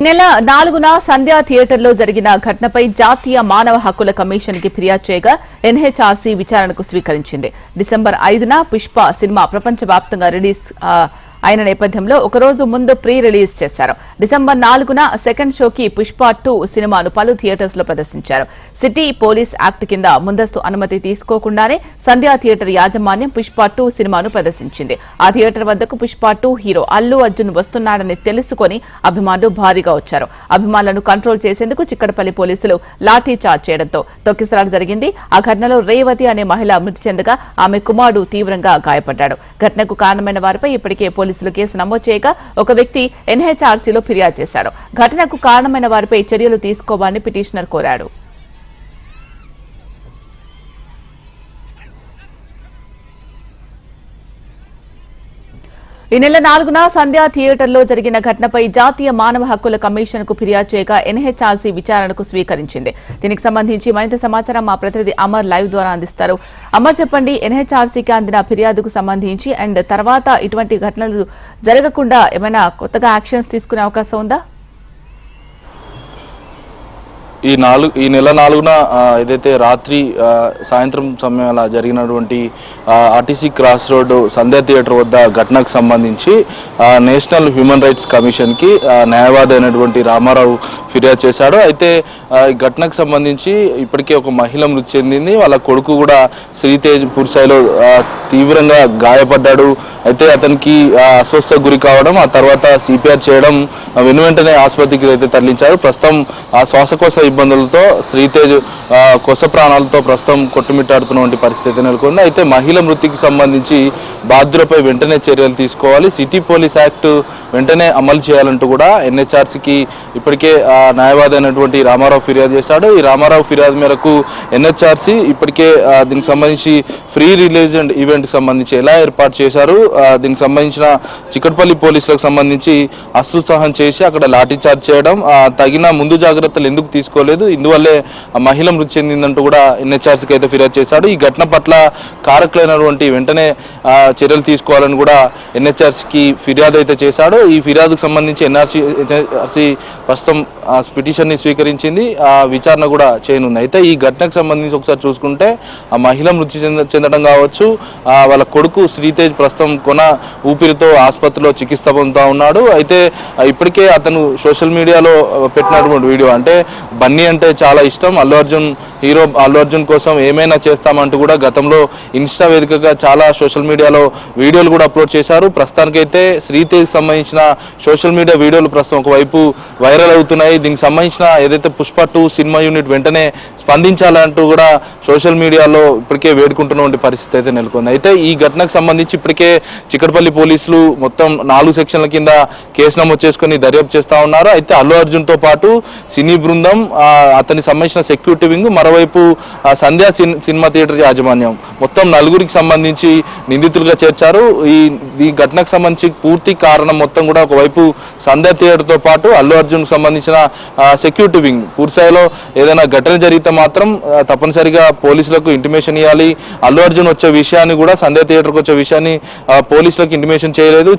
నెల 4న సంధ్యా థియేటర్లో జరిగిన ఘటనపై జాతీయ మానవ హక్కుల కమిషన్ కి ఫిర్యాదు చేయగా ఎన్హెచ్ఆర్సీ విచారణకు స్వీకరించింది. డిసెంబర్ 5న పుష్ప సినిమా ప్రపంచవ్యాప్తంగా రిలీజ్ అయిన నేపథ్యంలో ఒకరోజు ముందు ప్రీ రిలీజ్ చేశారు. డిసెంబర్ 4న సెకండ్ షోకి పుష్ప 2 సినిమాను పలు థియేటర్స్ లో ప్రదర్శించారు. సిటీ పోలీస్ యాక్ట్ కింద ముందస్తు అనుమతి తీసుకోకుండానే సంధ్యా థియేటర్ యాజమాన్యం పుష్ప 2 సినిమాను ప్రదర్శించింది. ఆ థియేటర్ వద్దకు పుష్ప 2 హీరో అల్లు అర్జున్ వస్తున్నాడని తెలుసుకుని అభిమానులు భారీగా వచ్చారు. అభిమానులను కంట్రోల్ చేసేందుకు చిక్కడపల్లి పోలీసులు లాఠీ చార్జ్ చేయడంతో తొక్కిసలాట జరిగింది. ఆ ఘటనలో రేవతి అనే మహిళ మృతి చెందగా ఆమె కుమారుడు తీవ్రంగా గాయపడ్డాడు. ఘటనకు కారణమైన వారిపై ఇప్పటికే పోలీసులు కేసు నమోదు చేయగా ఒక వ్యక్తి ఎన్హెచ్ఆర్సీలో ఫిర్యాదు చేశాడు. ఘటనకు కారణమైన వారిపై చర్యలు తీసుకోవాలని పిటిషనర్ కోరాడు. ఈ నెల 4న సంధ్యా థియేటర్లో జరిగిన ఘటనపై జాతీయ మానవ హక్కుల కమిషన్ కు ఫిర్యాదు చేయగా ఎన్హెచ్ఆర్సీ విచారణకు స్వీకరించింది. దీనికి సంబంధించి మరింత సమాచారం మా ప్రతినిధి అమర్ లైవ్ ద్వారా అందిస్తారు. అమర్, చెప్పండి, ఎన్హెచ్ఆర్సీకి అందిన ఫిర్యాదుకు సంబంధించి అండ్ తర్వాత ఇటువంటి ఘటనలు జరగకుండా ఏమైనా కొత్తగా యాక్షన్స్ తీసుకునే అవకాశం ఉందా? ఈ నెల 4న ఏదైతే రాత్రి సాయంత్రం సమయంలో జరిగినటువంటి ఆర్టీసీ క్రాస్ రోడ్ సంధ్యా థియేటర్ వద్ద ఘటనకు సంబంధించి నేషనల్ హ్యూమన్ రైట్స్ కమిషన్కి న్యాయవాది అయినటువంటి రామారావు ఫిర్యాదు చేశాడు. అయితే ఈ ఘటనకు సంబంధించి ఇప్పటికే ఒక మహిళ మృతి చెందింది. వాళ్ళ కొడుకు కూడా శ్రీతేజ్ పూర్సాయిలో తీవ్రంగా గాయపడ్డాడు. అయితే అతనికి అస్వస్థకు గురి కావడం, ఆ తర్వాత సిపిఆర్ చేయడం, వెనువెంటనే ఆసుపత్రికి అయితే తరలించారు. ప్రస్తుతం ఆ శ్వాసకోశ ఇబ్బందులతో శ్రీతేజ్ కొస ప్రాణాలతో ప్రస్తుతం కొట్టుమిట్టాడుతున్నటువంటి పరిస్థితి నెలకొంది. అయితే మహిళ మృతికి సంబంధించి బాధ్యులపై వెంటనే చర్యలు తీసుకోవాలి, సిటీ పోలీస్ యాక్ట్ వెంటనే అమలు చేయాలంటూ కూడా ఎన్హెచ్ఆర్సీకి ఇప్పటికే న్యాయవాది అయినటువంటి రామారావు ఫిర్యాదు చేశాడు. ఈ రామారావు ఫిర్యాదు మేరకు ఎన్హెచ్ఆర్సీ ఇప్పటికే దీనికి సంబంధించి ఫ్రీ రిలీజ్ అండ్ ఈవెంట్ సంబంధించి ఎలా ఏర్పాటు చేశారు, దీనికి సంబంధించిన చిక్కడపల్లి పోలీసులకు సంబంధించి అస్త్రసహం చేసి అక్కడ లాఠీ చార్జ్ చేయడం, తగిన ముందు జాగ్రత్తలు ఎందుకు తీసుకోలేదు, ఇందువల్లే మహిళ మృతి చెందిందంటూ కూడా ఎన్హెచ్ఆర్సీకి అయితే ఫిర్యాదు చేశాడు. ఈ ఘటన పట్ల కారకులైనటువంటి వెంటనే చర్యలు తీసుకోవాలని కూడా ఎన్హెచ్ఆర్సీకి ఫిర్యాదు అయితే చేశాడు. ఈ ఫిర్యాదుకు సంబంధించి ఎన్ఆర్సీ ప్రస్తుతం పిటిషన్ని స్వీకరించింది, విచారణ కూడా చేయనుంది. అయితే ఈ ఘటనకు సంబంధించి ఒకసారి చూసుకుంటే ఆ మహిళ మృతి చెందడం కావచ్చు, వాళ్ళ కొడుకు శ్రీతేజ్ ప్రస్తుతం కొన ఊపిరితో ఆసుపత్రిలో చికిత్స పొందుతూ ఉన్నాడు. అయితే ఇప్పటికే అతను సోషల్ మీడియాలో పెట్టినటువంటి వీడియో, అంటే బన్నీ అంటే చాలా ఇష్టం, హీరో అల్లు అర్జున్ కోసం ఏమైనా చేస్తామంటూ కూడా గతంలో ఇన్స్టా వేదికగా చాలా సోషల్ మీడియాలో వీడియోలు కూడా అప్లోడ్ చేశారు. ప్రస్తుతానికైతే శ్రీతేజ్ సంబంధించిన సోషల్ మీడియా వీడియోలు ప్రస్తుతం ఒకవైపు వైరల్ అవుతున్నాయి. దీనికి సంబంధించిన ఏదైతే పుష్ప 2 సినిమా యూనిట్ వెంటనే స్పందించాలంటూ కూడా సోషల్ మీడియాలో ఇప్పటికే వేడుకుంటున్నటువంటి పరిస్థితి అయితే నెలకొంది. అయితే ఈ ఘటనకు సంబంధించి ఇప్పటికే చిక్కడపల్లి పోలీసులు మొత్తం 4 సెక్షన్ల కింద కేసు నమోదు చేసుకుని దర్యాప్తు చేస్తూ ఉన్నారు. అయితే అల్లు అర్జున్తో పాటు సినీ బృందం, అతనికి సంబంధించిన సెక్యూరిటీ వింగ్, మరోవైపు సంధ్యా సినిమా థియేటర్ యాజమాన్యం, మొత్తం 4గురికి సంబంధించి నిందితులుగా చేర్చారు. ఈ ఘటనకు సంబంధించి పూర్తి కారణం మొత్తం కూడా ఒకవైపు సంధ్యా థియేటర్తో పాటు అల్లు అర్జున్ సంబంధించిన సెక్యూరిటీ వింగ్, పూర్తిస్థాయిలో ఏదైనా ఘటన జరిగితే మాత్రం తప్పనిసరిగా పోలీసులకు ఇంటిమేషన్ ఇవ్వాలి. అల్లు అర్జున్ వచ్చే విషయాన్ని కూడా, సంధ్యా థియేటర్కి వచ్చే విషయాన్ని పోలీసులకు ఇంటిమేషన్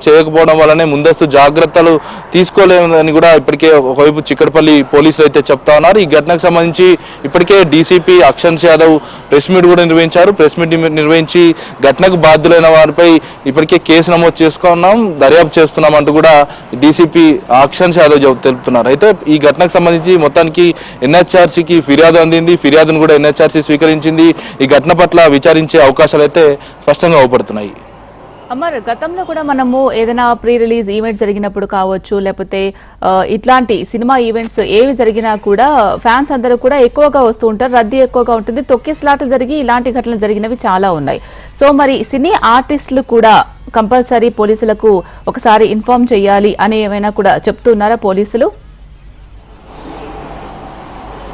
చేయకపోవడం వల్లనే ముందస్తు జాగ్రత్తలు తీసుకోలేదని కూడా ఇప్పటికే ఒకవైపు చిక్కడపల్లి పోలీసులు అయితే చెప్తా ఉన్నారు. ఈ ఘటనకు సంబంధించి ఇప్పటికే డీసీపీ అక్షన్స్ యాదవ్ ప్రెస్ మీట్ కూడా నిర్వహించారు. ప్రెస్ మీట్ నిర్వహించి ఘటనకు బాధ్యులైన వారిపై ఇప్పటికే కేసు నమోదు చేసుకున్నాం, దర్యాప్తు చేస్తున్నాం అంటూ కూడా డీసీపీ అక్షన్స్ యాదవ్ తెలుపుతున్నారు. అయితే ఈ ఘటనకు సంబంధించి మొత్తానికి ఎన్హెచ్ఆర్సీకి ఫిర్యాదు అందింది, ఫిర్యాదును కూడా ఎన్హెచ్ఆర్సీ స్వీకరించింది. ఈ ఘటన పట్ల విచారించే అవకాశాలు అయితే స్పష్టంగా అవపడుతున్నాయి. అమర్, గతంలో కూడా మనము ఏదైనా ప్రీ రిలీజ్ ఈవెంట్స్ జరిగినప్పుడు కావచ్చు, లేకపోతే ఇట్లాంటి సినిమా ఈవెంట్స్ ఏవి జరిగినా కూడా ఫ్యాన్స్ అందరూ కూడా ఎక్కువగా వస్తూ ఉంటారు, రద్దీ ఎక్కువగా ఉంటుంది, తొక్కిసలాటలు జరిగి ఇలాంటి ఘటనలు జరిగినవి చాలా ఉన్నాయి. సో మరి సినీ ఆర్టిస్టులు కూడా కంపల్సరీ పోలీసులకు ఒకసారి ఇన్ఫార్మ్ చేయాలి అని ఏమైనా కూడా చెప్తున్నారా పోలీసులు?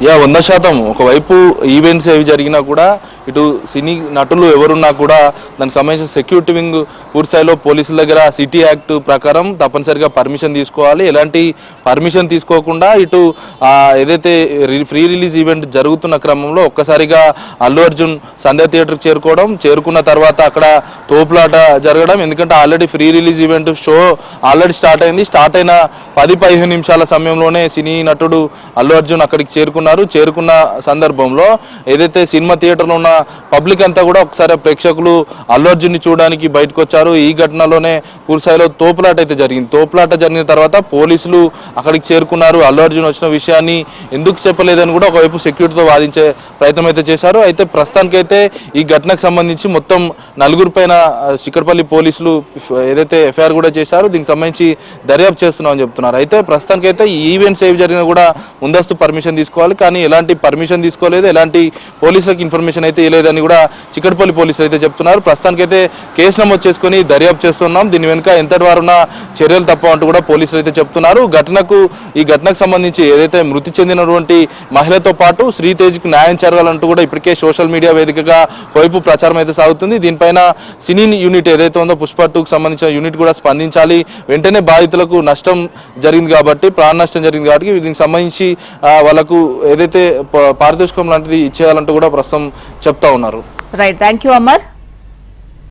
100% ఒకవైపు ఈవెంట్స్ ఏవి జరిగినా కూడా ఇటు సినీ నటులు ఎవరున్నా కూడా దానికి సంబంధించిన సెక్యూరిటీ వింగ్ పూర్తిస్థాయిలో పోలీసుల దగ్గర సిటీ యాక్ట్ ప్రకారం తప్పనిసరిగా పర్మిషన్ తీసుకోవాలి. ఎలాంటి పర్మిషన్ తీసుకోకుండా ఇటు ఏదైతే ఫ్రీ రిలీజ్ ఈవెంట్ జరుగుతున్న క్రమంలో ఒక్కసారిగా అల్లు అర్జున్ సంధ్యా థియేటర్కి చేరుకున్న తర్వాత అక్కడ తోపులాట జరగడం. ఎందుకంటే already free release event show already start అయింది. స్టార్ట్ అయిన 10-15 నిమిషాల సమయంలోనే సినీ నటుడు అల్లు అర్జున్ అక్కడికి చేరుకున్న సందర్భంలో ఏదైతే సినిమా థియేటర్లో ఉన్న పబ్లిక్ అంతా కూడా ఒకసారి ప్రేక్షకులు అల్లు అర్జున్ని చూడడానికి బయటకు వచ్చారు. ఈ ఘటనలోనే పూర్తిస్థాయిలో తోపులాట అయితే జరిగింది. తోపులాట జరిగిన తర్వాత పోలీసులు అక్కడికి చేరుకున్నారు. అల్లు అర్జున్ వచ్చిన విషయాన్ని ఎందుకు చెప్పలేదని కూడా ఒకవైపు సెక్యూరిటీతో వాదించే ప్రయత్నం అయితే చేశారు. అయితే ప్రస్తుతానికైతే ఈ ఘటనకు సంబంధించి మొత్తం 4 పైన చిక్కడపల్లి పోలీసులు ఏదైతే ఎఫ్ఐఆర్ కూడా చేశారు. దీనికి సంబంధించి దర్యాప్తు చేస్తున్నామని చెప్తున్నారు. అయితే ప్రస్తుతానికైతే ఈ ఈవెంట్స్ ఏవి జరిగినా కూడా ముందస్తు పర్మిషన్ తీసుకోవాలి, కానీ ఎలాంటి పర్మిషన్ తీసుకోలేదు, ఎలాంటి పోలీసులకు ఇన్ఫర్మేషన్ అయితే ఇవ్వలేదని కూడా చిక్కడపల్లి పోలీసులు అయితే చెప్తున్నారు. ప్రస్తుతానికైతే కేసు నమోదు చేసుకుని దర్యాప్తు చేస్తున్నాం. దీని వెనుక ఎంతటి వారున్న చర్యలు తప్ప అంటూ కూడా పోలీసులు అయితే చెప్తున్నారు. ఈ ఘటనకు సంబంధించి ఏదైతే మృతి చెందినటువంటి మహిళతో పాటు శ్రీతేజ్కి న్యాయం జరగాలంటూ కూడా ఇప్పటికే సోషల్ మీడియా వేదికగా వైపు ప్రచారం అయితే సాగుతుంది. దీనిపైన సినీ యూనిట్ ఏదైతే ఉందో పుష్ప 2కు సంబంధించిన యూనిట్ కూడా స్పందించాలి. వెంటనే బాధితులకు నష్టం జరిగింది కాబట్టి, ప్రాణ నష్టం జరిగింది కాబట్టి దీనికి సంబంధించి వాళ్ళకు ఏదైతే పారితోషికం లాంటిది ఇచ్చేయాలంటూ కూడా ప్రస్తుతం చెప్తా ఉన్నారు. Right, thank you Amar.